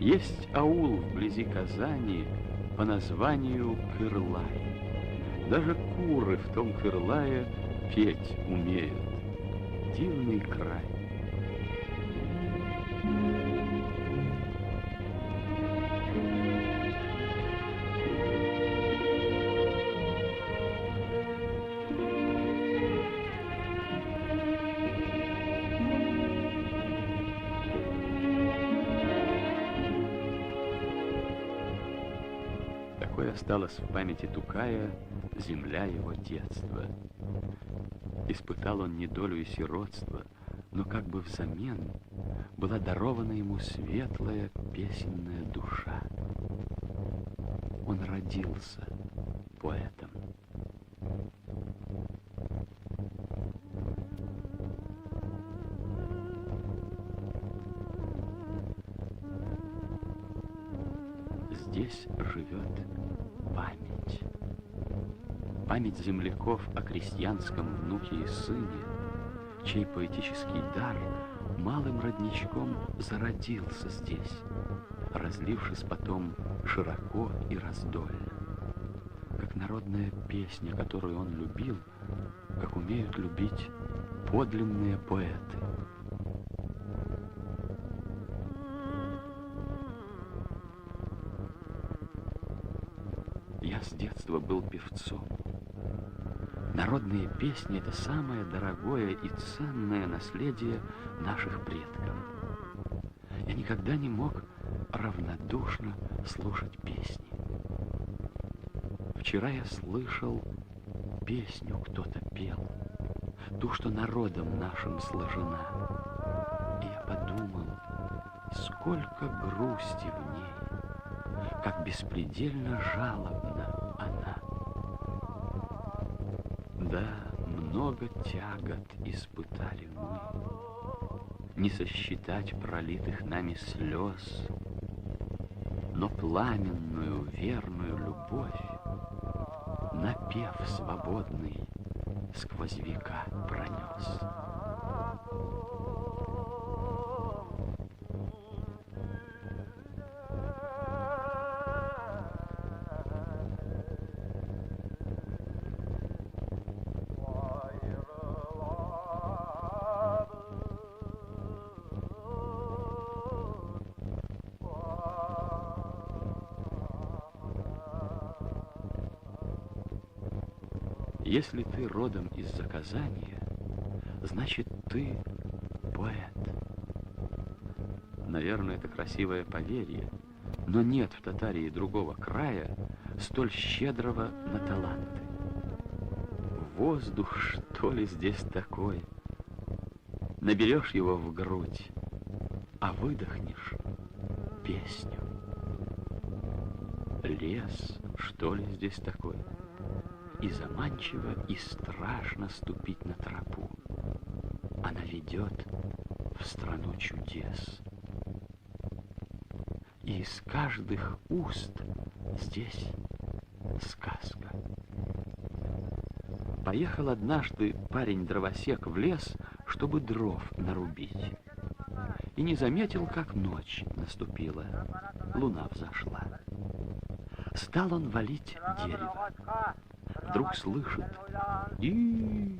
Есть аул вблизи Казани по названию Кырлай. Даже куры в том Кырлае петь умеют. Дивный край. Такой осталась в памяти Тукая земля его детства. Испытал он недолю и сиротство, но как бы взамен была дарована ему светлая песенная душа. Он родился поэтом. Здесь живет память. Память земляков о крестьянском внуке и сыне, чей поэтический дар малым родничком зародился здесь, разлившись потом широко и раздольно. Как народная песня, которую он любил, как умеют любить подлинные поэты. Я с детства был певцом. Народные песни — это самое дорогое и ценное наследие наших предков. Я никогда не мог равнодушно слушать песни. Вчера я слышал песню, кто-то пел, ту, что народом нашим сложена. И я подумал, сколько грусти в ней, как беспредельно жалобна она. Да, много тягот испытали мы, не сосчитать пролитых нами слез, но пламенную, верную любовь напев свободный сквозь века пронес. Если ты родом из-за Казани, значит, ты поэт. Наверное, это красивое поверье, но нет в Татарии другого края, столь щедрого на таланты. Воздух, что ли, здесь такой? Наберешь его в грудь, а выдохнешь песню. Лес, что ли, здесь такой? И заманчиво, и страшно ступить на тропу. Она ведет в страну чудес. И из каждых уст здесь сказка. Поехал однажды парень-дровосек в лес, чтобы дров нарубить. И не заметил, как ночь наступила, луна взошла. Стал он валить дерево. Вдруг слышит и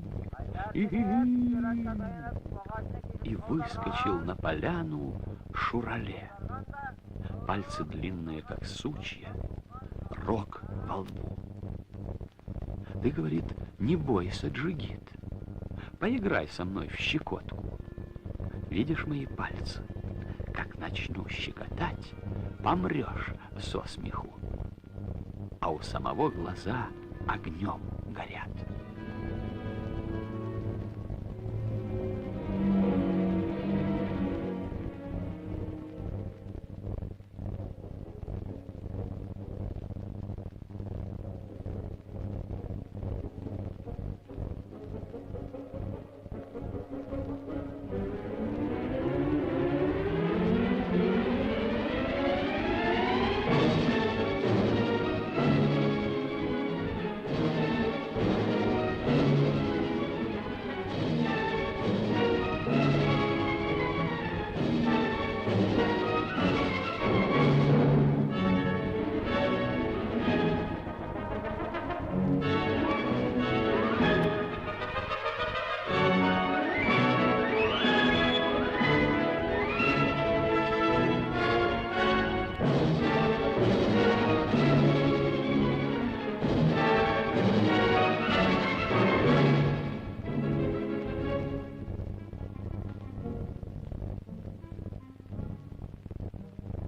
выскочил на поляну Шурале. Пальцы длинные, как сучья, рог во лбу. Ты, говорит, не бойся, джигит, поиграй со мной в щекотку. Видишь мои пальцы, как начну щекотать, помрешь со смеху. А у самого глаза огнем горят.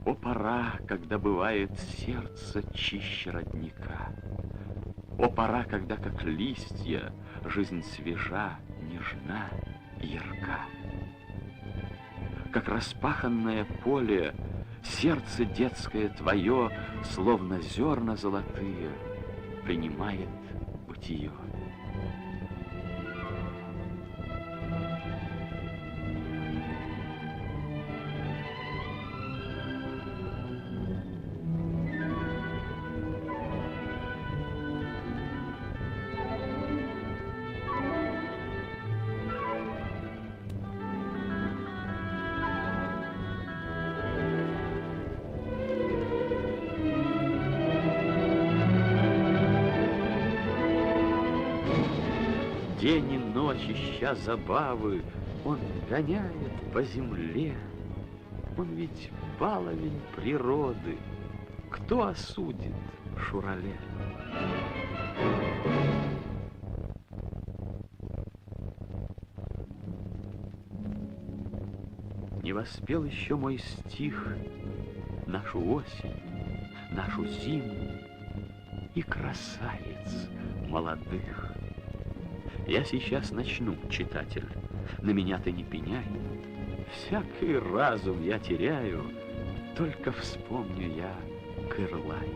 О, пора, когда бывает сердце чище родника. О, пора, когда, как листья, жизнь свежа, нежна и ярка. Как распаханное поле, сердце детское твое, словно зерна золотые, принимает бытие. День и ночь, ища забавы, он гоняет по земле. Он ведь баловень природы. Кто осудит Шурале? Не воспел еще мой стих нашу осень, нашу зиму и красавиц молодых. Я сейчас начну, читатель, на меня ты не пеняй. Всякий разум я теряю, только вспомню я Кырлай.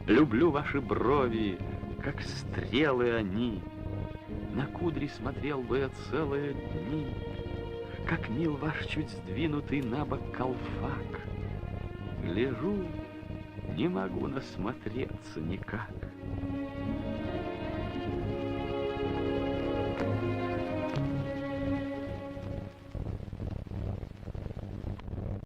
Люблю ваши брови, как стрелы они. На кудри смотрел бы я целые дни. Как мил ваш чуть сдвинутый на бок колфак. Гляжу, не могу насмотреться никак.